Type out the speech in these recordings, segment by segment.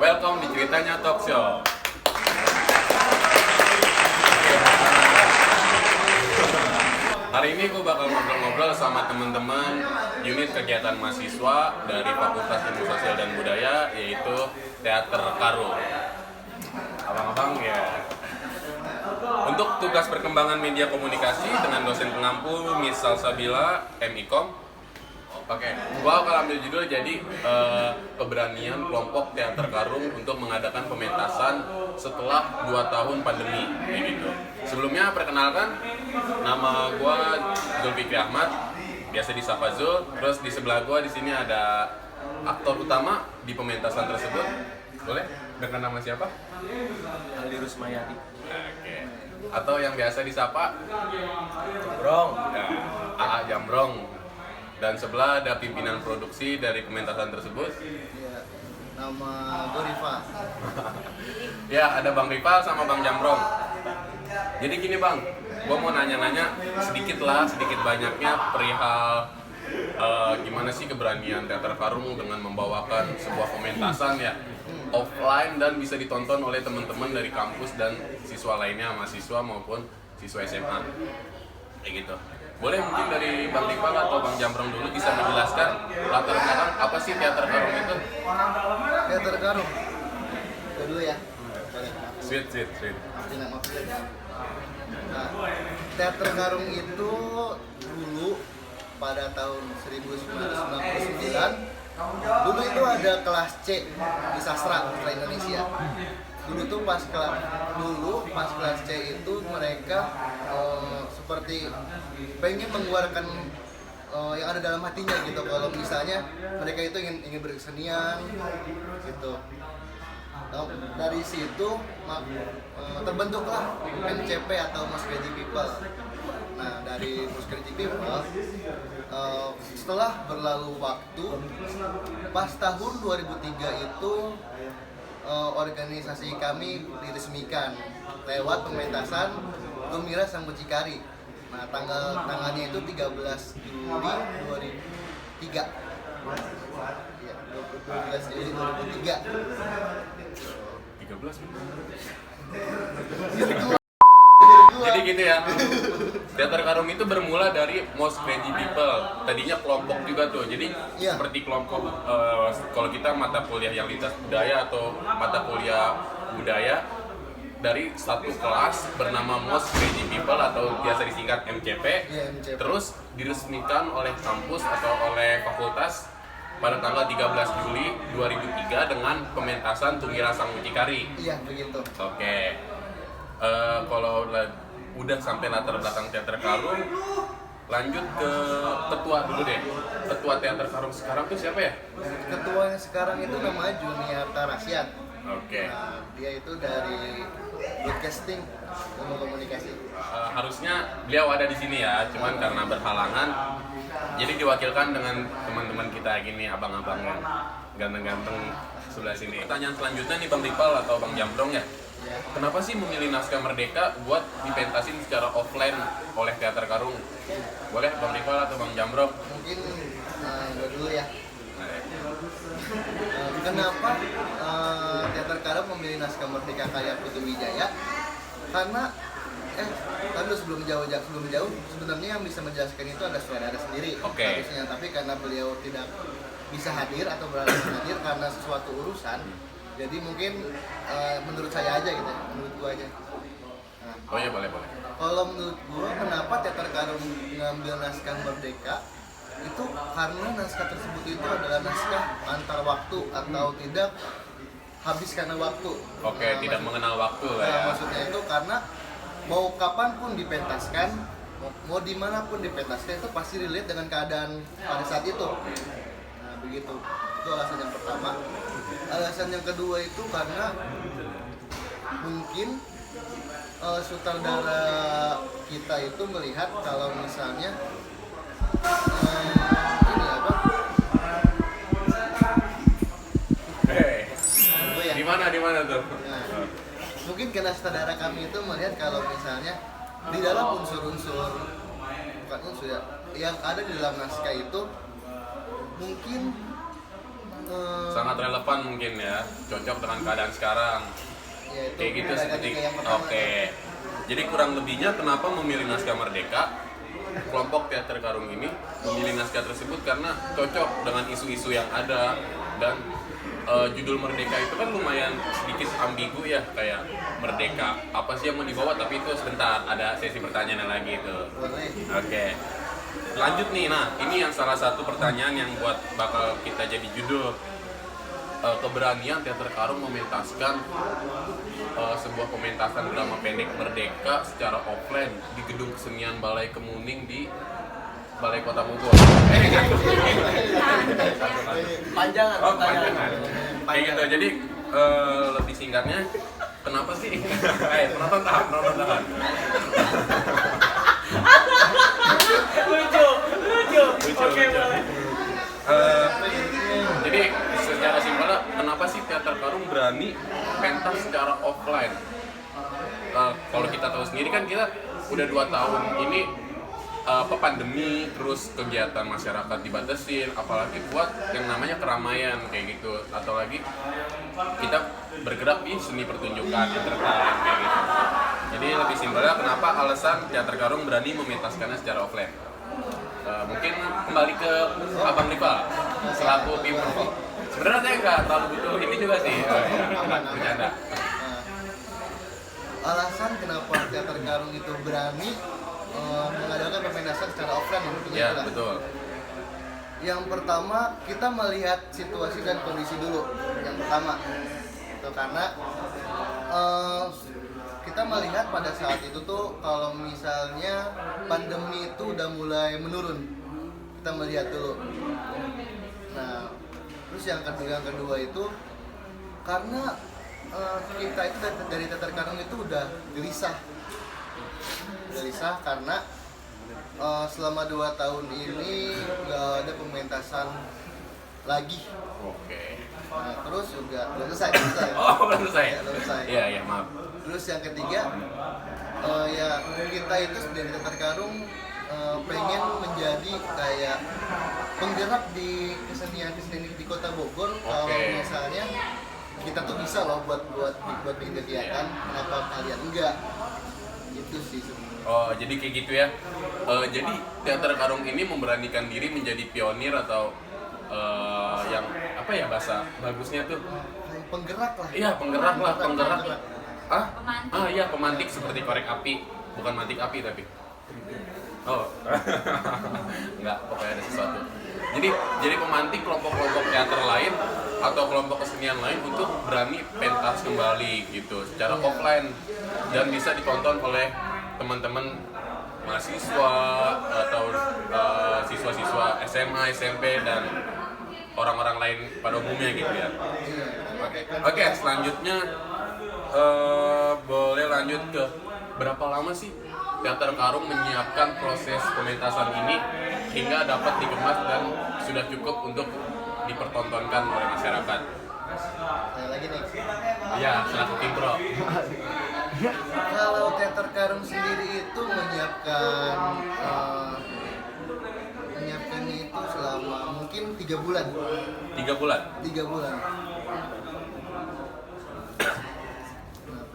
Welcome di Ceritanya Talk Show. Hari ini gue bakal ngobrol-ngobrol sama teman-teman unit kegiatan mahasiswa dari Fakultas Ilmu Sosial dan Budaya, yaitu Teater Karung. Abang-abang ya. Untuk tugas perkembangan media komunikasi dengan dosen pengampu Miss Salsabila MIKOM. Oke, gua akan ambil judul jadi keberanian kelompok Teater Karung untuk mengadakan pementasan setelah 2 tahun pandemi, kayak gitu. Sebelumnya perkenalkan, nama gua Zulfikri Ahmad, biasa disapa Zul. Terus di sebelah gua di sini ada aktor utama di pementasan tersebut. Boleh? Dengan nama siapa? Aldi Rusmayadi. Oke. Atau yang biasa disapa Jambrong. ya, AA Jambrong. Dan sebelah ada pimpinan produksi dari pementasan tersebut. Iya. Nama gue Rifa. Ya, ada Bang Rival sama Bang Jambrong. Jadi gini Bang, gua mau nanya-nanya sedikit banyaknya perihal gimana sih keberanian Teater Karung dengan membawakan sebuah pementasan ya offline dan bisa ditonton oleh teman-teman dari kampus dan siswa lainnya, mahasiswa maupun siswa SMA. Kayak gitu. Boleh mungkin dari Bang Rival atau Bang Jambrong dulu bisa menjelaskan latar belakang apa sih Teater Karung itu? Teater Karung. Gue dulu ya. Sweet. Arti nama Nah, Teater Karung itu dulu pada tahun 1999 dulu itu ada kelas C di sastra Indonesia. Dulu pas kelas C itu mereka seperti pengen mengeluarkan yang ada dalam hatinya gitu. Kalau misalnya mereka itu ingin berkesenian gitu. Nah, dari situ terbentuklah MCP atau Most Crazy People. Nah, dari Most Crazy People setelah berlalu waktu, pas tahun 2003 itu organisasi kami diresmikan lewat pementasan Gembira Sang Mucikari. Nah, tanggalnya itu 13 Juli 2003. Ya, 12 Juli 2003. 13. Jadi gitu ya. Teater Karung itu bermula dari Most Crazy People. Tadinya kelompok juga tuh. Jadi Iya. seperti kelompok kalau kita mata kuliah yang lintas budaya atau mata kuliah budaya dari satu kelas bernama Most Crazy People atau biasa disingkat MCP. Iya, MCP. Terus diresmikan oleh kampus atau oleh fakultas pada tanggal 13 Juli 2003 dengan pementasan Tunggila Sang Mucikari. Iya, begitu. Oke. Kalau udah sampai latar belakang Teater Karung, lanjut ke ketua dulu deh. Ketua Teater Karung sekarang tuh siapa ya? Ketuanya sekarang itu namanya Juniarta Rasyad. Oke. Nah, dia itu dari broadcasting, ilmu komunikasi. Harusnya beliau ada di sini ya, cuman karena berhalangan, jadi diwakilkan dengan teman-teman kita gini, abang-abang yang ganteng-ganteng sebelah sini. Pertanyaan selanjutnya nih Bang Ripal atau Bang Jambrong ya. Ya. Kenapa sih memilih Naskah Merdeka buat dipentasin secara offline oleh Teater Karung? Boleh Bang Ripal atau Bang Jambrong? Mungkin gue dulu ya. Kenapa Teater Karung memilih Naskah Merdeka karya Putu Wijaya? Karena kan sebelum jauh sebenarnya yang bisa menjelaskan itu ada sutradara sendiri. Oke. Harusnya, tapi karena beliau tidak bisa hadir atau beralasan hadir karena sesuatu urusan, jadi mungkin menurut saya aja gitu, menurut gua aja. Nah, Oh iya boleh. kalau menurut gua kenapa Teater Karung ngambil Naskah Merdeka itu karena naskah tersebut itu adalah naskah antar waktu atau tidak habis karena waktu. Oke, tidak mengenal waktu lah ya. Maksudnya itu karena mau kapanpun dipentaskan, mau dimanapun dipentaskan itu pasti relate dengan keadaan pada saat itu. Nah begitu, itu alasan yang pertama. Alasan yang kedua itu karena mungkin sutradara kita itu melihat kalau misalnya ini apa? Gue ya. Di mana tuh? Nah, mungkin karena sutradara kami itu melihat kalau misalnya di dalam unsur-unsur bukan unsur ya, yang ada di dalam naskah itu mungkin sangat relevan mungkin ya, cocok dengan keadaan sekarang. Ya, itu Kayak gitu beda seperti dari yang pertama. oke. Jadi kurang lebihnya kenapa memilih naskah Merdeka? Kelompok teater Karung ini memilih naskah tersebut karena cocok dengan isu-isu yang ada dan judul Merdeka itu kan lumayan sedikit ambigu ya, kayak merdeka apa sih yang mau dibawa, tapi itu sebentar ada sesi pertanyaan lagi itu. Boleh. Oke. Lanjut nih. Nah, ini yang salah satu pertanyaan yang buat bakal kita jadi judul. Keberanian teater Karung mementaskan sebuah pementasan drama pendek Merdeka secara offline di gedung kesenian Balai Kemuning di Balai Kota Bogor. Panjangan. Oh, panjangan. Kayak gitu. Jadi lebih singkatnya, kenapa sih? Penonton tahan. Lucu. Oke, lucu. boleh. Jadi secara simpelnya, kenapa sih teater Karung berani pentas secara offline? Kalau kita tahu sendiri kan kita udah 2 tahun ini pandemi, terus kegiatan masyarakat dibatasin, apalagi buat yang namanya keramaian kayak gitu, atau lagi kita bergerak di seni pertunjukan entertain kayak gitu. Jadi lebih simpelnya, kenapa alasan teater Karung berani mementaskannya secara offline? Mungkin kembali ke Abang Riva selaku tim promo. Sebenarnya saya nggak terlalu butuh ini juga sih. Bercanda. Alasan kenapa teater Karung itu berani mengadakan pementasan secara offline tentunya Ya, itulah. betul. Yang pertama, kita melihat situasi dan kondisi dulu. Yang pertama, itu karena kita melihat pada saat itu tuh kalau misalnya pandemi itu udah mulai menurun, kita melihat dulu. Nah, terus yang kedua itu karena kita itu dari teater Karung itu udah gelisah karena selama 2 tahun ini nggak ada pementasan lagi. Oke. Nah, terus juga belum selesai. Oh, belum selesai. Ya, belum selesai. Iya, maaf. Terus yang ketiga, ya kita itu dari teater Karung pengen menjadi kayak penggerak di kesenian di Kota Bogor. Kalau misalnya kita tuh bisa loh buat bikin kegiatan, kenapa kalian enggak? Itu sih sebenarnya. Oh, jadi kayak gitu ya. Jadi teater Karung ini memberanikan diri menjadi pionir atau yang apa ya bahasa bagusnya tuh? Kayak penggerak lah. Iya, penggerak. Pemantik. Iya, pemantik seperti korek api, bukan mantik api tapi. Oh, enggak, pokoknya ada sesuatu. Jadi pemantik kelompok-kelompok teater lain atau kelompok kesenian lain untuk berani pentas kembali gitu, secara offline dan bisa ditonton oleh teman-teman mahasiswa atau siswa-siswa SMA, SMP dan orang-orang lain pada umumnya gitu ya. Oke, selanjutnya boleh lanjut ke berapa lama sih teater Karung menyiapkan proses pementasan ini hingga dapat dikemas dan sudah cukup untuk dipertontonkan oleh masyarakat? Saya lagi nih. Iya, selaku tim pro. Kalau teater Karung sendiri itu menyiapkannya itu selama mungkin 3 bulan. 3 bulan? 3 bulan. Nah,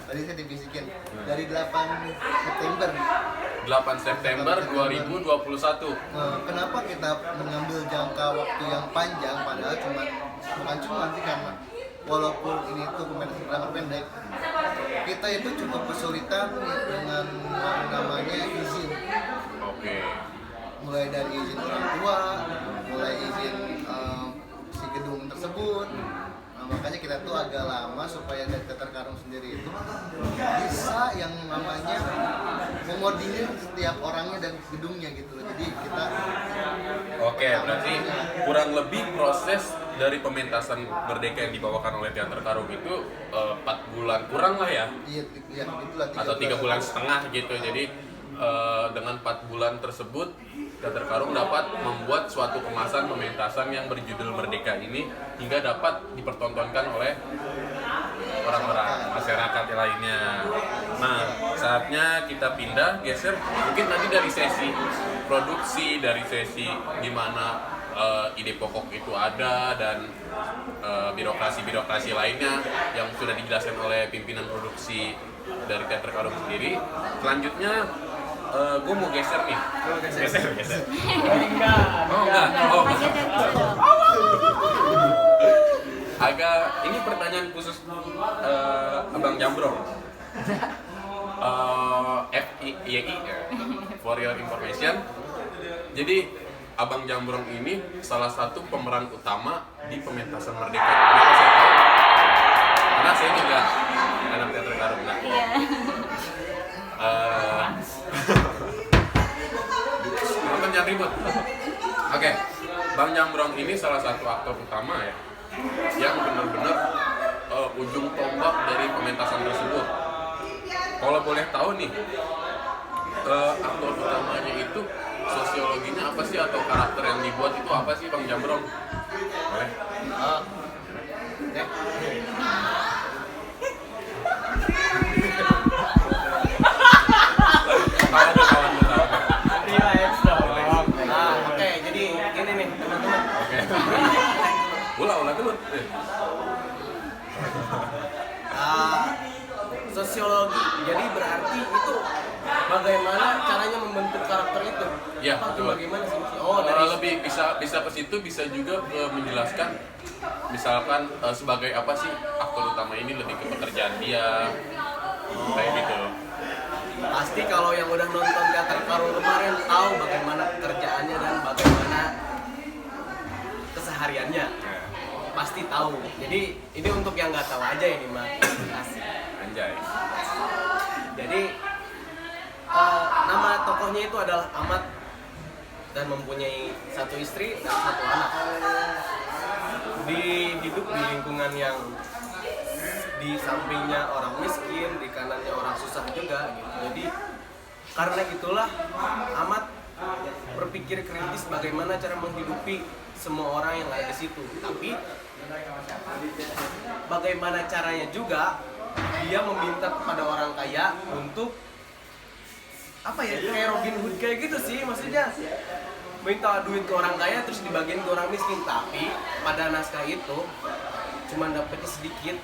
tadi saya dibisikin dari 8 September. 8 September 2021. Kenapa kita mengambil jangka waktu yang panjang padahal bukan cuma sih, karena walaupun ini tuh pementasan drama pendek, kita itu cukup kesulitan dengan namanya izin. Oke. Mulai dari izin orang tua, mulai izin si gedung tersebut. Nah, makanya kita tuh agak lama supaya dari teater Karung sendiri itu bisa yang namanya mengordinir setiap orangnya dan gedungnya gitu loh. Jadi kita Oke, berarti kurang lebih proses dari pementasan Merdeka yang dibawakan oleh teater Karung itu 4 bulan kurang lah ya, iya itulah atau 3 bulan setengah gitu. Jadi dengan 4 bulan tersebut teater Karung dapat membuat suatu kemasan pementasan yang berjudul Merdeka ini hingga dapat dipertontonkan oleh orang-orang masyarakat lainnya. Nah, saatnya kita pindah, geser mungkin tadi dari sesi produksi, dari sesi gimana ide pokok itu ada dan birokrasi lainnya yang sudah dijelaskan oleh pimpinan produksi dari Teater Karung sendiri. Selanjutnya gue mau geser nih. Geser. Oh enggak. Oh. Lanjut yang bisa dong. Ini pertanyaan khusus Abang Jambrong. FII for your information. Jadi Abang Jambrong ini salah satu pemeran utama di pementasan Merdeka. Kenapa saya tahu? Karena saya juga anak teater Karung. Iya. Nonton jangan ribut. Oke, Bang Jambrong ini salah satu aktor utama ya, yang benar-benar ujung tombak dari pementasan tersebut. Kalau boleh tahu nih, aktor utamanya itu sosiologinya apa sih, atau karakter yang dibuat itu apa sih, Bang Jambrong? Boleh? Oke. Kawan. Relax dong. Oke, jadi gini nih teman-teman. Oke. Ulah dulu. Sosiologi. Jadi berarti itu bagaimana caranya membentuk karakter itu? Ya, Apa tuh betul. bagaimana sih? Oh, dari Lebih bisa ke situ, bisa juga menjelaskan misalkan sebagai apa sih aktor utama ini, lebih ke pekerjaan dia kayak gitu. pasti kalau yang udah nonton Teater Karung kemarin tahu bagaimana pekerjaannya dan bagaimana kesehariannya. Pasti tahu. Jadi ini untuk yang nggak tahu aja ini mah. Asik. Anjay. Jadi nama tokohnya itu adalah Ahmad dan mempunyai satu istri dan satu anak. Hidup di lingkungan yang di sampingnya orang miskin, di kanannya orang susah juga gitu. Jadi karena itulah Ahmad berpikir kritis bagaimana cara menghidupi semua orang yang ada di situ. Tapi bagaimana caranya juga dia meminta kepada orang kaya untuk apa ya, kayak Robin Hood kayak gitu sih, maksudnya minta duit ke orang kaya terus dibagiin ke orang miskin, tapi pada naskah itu cuma dapetnya sedikit.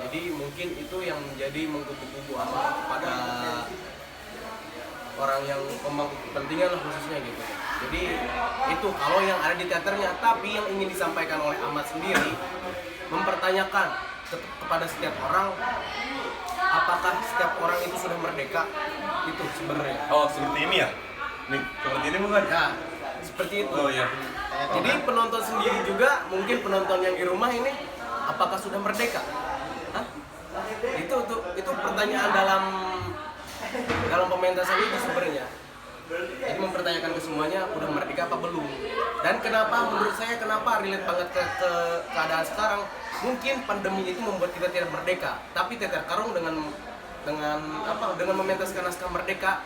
Jadi mungkin itu yang menjadi mengkubu-kubu Ahmad kepada orang yang pemangku kepentingan lah khususnya gitu. Jadi itu kalau yang ada di teaternya, tapi yang ingin disampaikan oleh Ahmad sendiri mempertanyakan kepada setiap orang, apakah setiap orang itu sudah merdeka? Itu sebenarnya. Oh, seperti ini ya? Nih, seperti ini bukan? Nah, seperti itu. Oh iya. Jadi penonton sendiri juga, mungkin penonton yang di rumah ini, apakah sudah merdeka? Hah? Itu pertanyaan dalam pementasan itu sebenarnya. Jadi mempertanyakan ke semuanya, udah merdeka apa belum? Dan kenapa menurut saya relate banget ke keadaan sekarang? Mungkin pandemi itu membuat kita tidak merdeka, tapi Teater Karung dengan mementaskan naskah merdeka,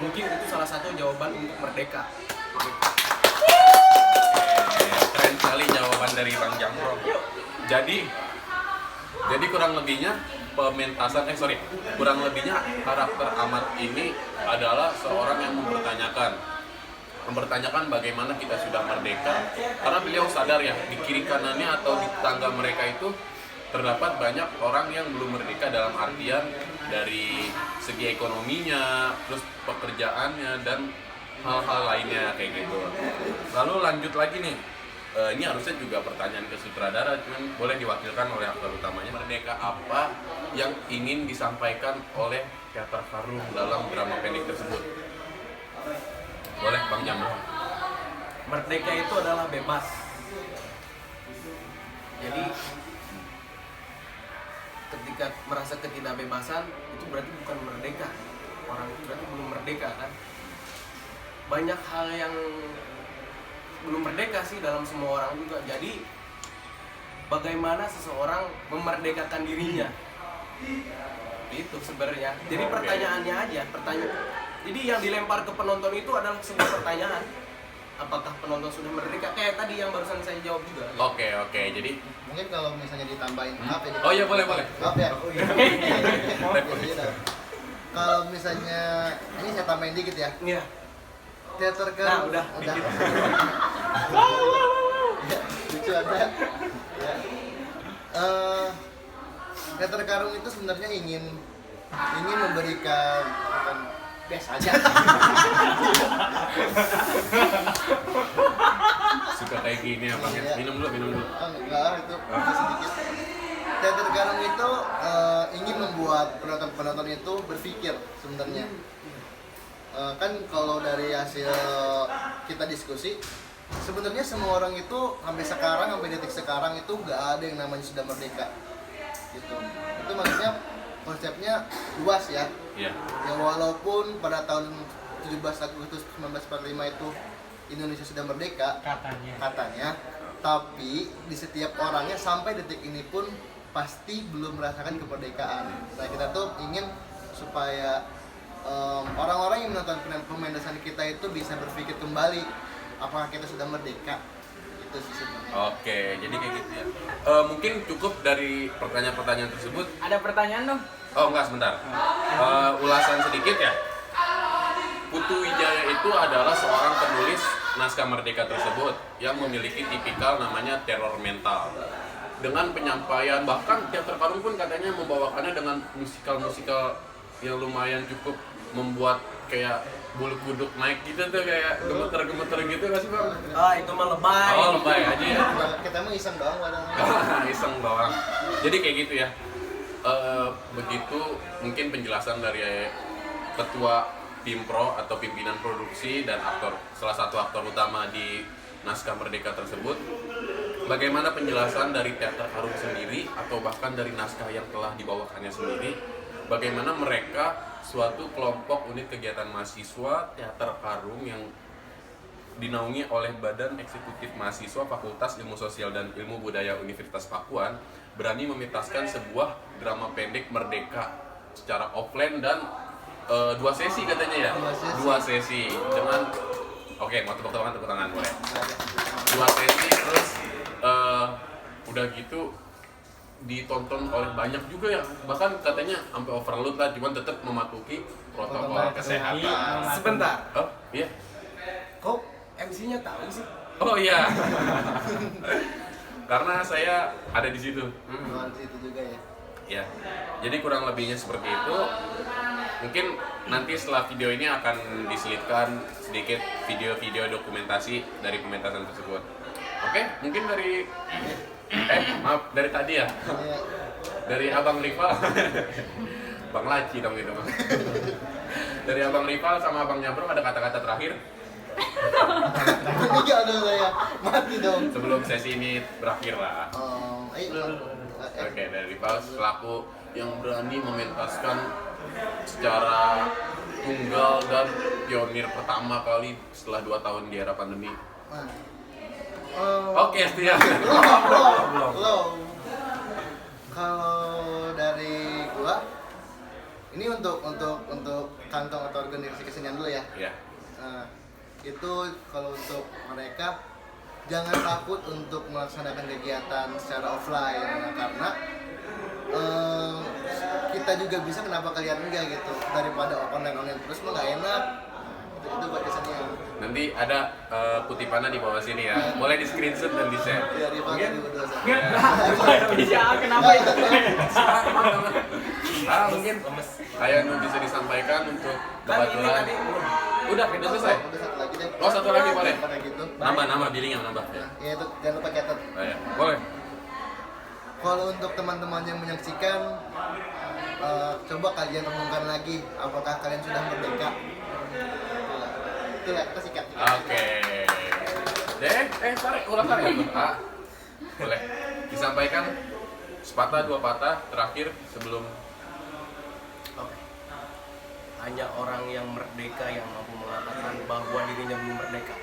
mungkin itu salah satu jawaban untuk merdeka. Keren sekali jawaban dari Bang Jambrong. Jadi kurang lebihnya karakter Ahmad ini adalah seorang yang mempertanyakan bagaimana kita sudah merdeka, karena beliau sadar ya, di kiri kanannya atau di tetangga mereka itu terdapat banyak orang yang belum merdeka dalam artian dari segi ekonominya, terus pekerjaannya dan hal-hal lainnya kayak gitu. Lalu lanjut lagi nih, ini harusnya juga pertanyaan ke sutradara, cuman boleh diwakilkan oleh aktor utamanya. Merdeka apa yang ingin disampaikan oleh Teater Karung dalam drama pendek tersebut? Boleh Bang Jambrong. Merdeka itu adalah bebas. Jadi ketika merasa ketidakbebasan itu berarti bukan merdeka. Orang itu berarti belum merdeka kan. Banyak hal yang belum merdeka sih dalam semua orang juga. Jadi bagaimana seseorang memerdekakan dirinya? Itu sebenarnya. Jadi pertanyaannya aja, Jadi yang dilempar ke penonton itu adalah sebuah pertanyaan. Apakah penonton sudah merdeka? Kayak tadi yang barusan saya jawab juga. Oke, jadi Mungkin kalau misalnya ditambahin maaf ya. oh iya boleh. Maaf ya. Kalau misalnya ini saya tambahin dikit ya. Iya. Teater Nah, Karung. udah. Lucu ada. Ya. Teater Karung itu sebenarnya ingin memberikan bukan biasa aja. Suka kayak gini apa? Iya. Minum dulu. Enggak, itu sedikit. Teater Karung itu ingin membuat penonton itu berpikir sebenarnya. Kan kalau dari hasil kita diskusi, sebenarnya semua orang itu sampai detik sekarang itu nggak ada yang namanya sudah merdeka. Gitu. Itu maksudnya konsepnya luas ya. Iya. Ya walaupun pada tahun 17 Agustus 1945 itu Indonesia sudah merdeka katanya, tapi di setiap orangnya sampai detik ini pun pasti belum merasakan kemerdekaan. Nah kita tuh ingin supaya orang-orang yang menonton pementasan kita itu bisa berpikir kembali apakah kita sudah merdeka. Itu sih sebenarnya. Oke, jadi kayak gitu ya. Mungkin cukup dari pertanyaan-pertanyaan tersebut. Ada pertanyaan dong? Oh enggak, sebentar. Ulasan sedikit ya. Putu Wijaya itu adalah seorang penulis naskah merdeka tersebut yang memiliki tipikal namanya teror mental. Dengan penyampaian, bahkan teater Karung pun katanya membawakannya dengan musikal-musikal yang lumayan cukup membuat kayak bulu kuduk naik gitu tuh, kayak gemeter-gemeter gitu nggak sih Bang? Itu mah lebay. Oh lebay aja ya. Kita mah iseng doang kadang. Iseng doang. Jadi kayak gitu ya. Begitu mungkin penjelasan dari ketua tim pro atau pimpinan produksi dan salah satu aktor utama di naskah merdeka tersebut. Bagaimana penjelasan dari teater Karung sendiri atau bahkan dari naskah yang telah dibawakannya sendiri, bagaimana mereka suatu kelompok unit kegiatan mahasiswa teater Karung yang dinaungi oleh Badan Eksekutif Mahasiswa Fakultas Ilmu Sosial dan Ilmu Budaya Universitas Pakuan berani mementaskan sebuah drama pendek merdeka secara offline dan 2 sesi katanya ya? 2 sesi dengan oke, mau tepuk tangan boleh. 2 sesi terus udah gitu ditonton oleh banyak juga ya, bahkan katanya sampai overload lah, cuman tetap mematuhi protokol kesehatan. Sebentar. Oh iya. Kok MC-nya tahu sih? Oh iya. Karena saya ada di situ. Di situ juga ya. Ya. Jadi kurang lebihnya seperti itu. Mungkin nanti setelah video ini akan diselipkan sedikit video-video dokumentasi dari pementasan tersebut. Oke, mungkin dari maaf dari tadi ya. Iya. Dari Abang Rival. Bang Laci dong gitu. Dari Abang Rival sama Abang Nyabro ada kata-kata terakhir Iya dong saya mati dong. sebelum sesi ini berakhir lah. Ayo. Oke, dari Rival selaku yang berani mementaskan secara tunggal dan pionir pertama kali setelah 2 tahun di era pandemi. Oke, setia. Belum. Kalau dari gua ini untuk kantong atau organisasi kesenian dulu ya. Ya. Nah, itu kalau untuk mereka jangan takut untuk melaksanakan kegiatan secara offline, karena kita juga bisa, kenapa kalian enggak gitu, daripada online terus mah nggak enak. Itu buat kesenian. Nanti ada kutipannya di bawah sini ya. Boleh di screenshot dan di share. Ya, Rival tadi berdua sama. Bisa kenapa itu? Mungkin kayak bisa disampaikan untuk kebetulan. Udah selesai. Udah satu lagi deh. Oh, satu lagi boleh. Pada gitu. Nambah billingnya nambah ya. Ya itu jangan lupa catat. Oh, ya. Boleh. Kalau untuk teman-teman yang menyaksikan, coba kalian renungkan lagi apakah kalian sudah merdeka. Itulah kita sikat. Oke. Tarik ulang ya. Boleh. Disampaikan sepatah 2 patah terakhir sebelum. Oke. Hanya orang yang merdeka yang mampu mengatakan bahwa dirinya belum merdeka.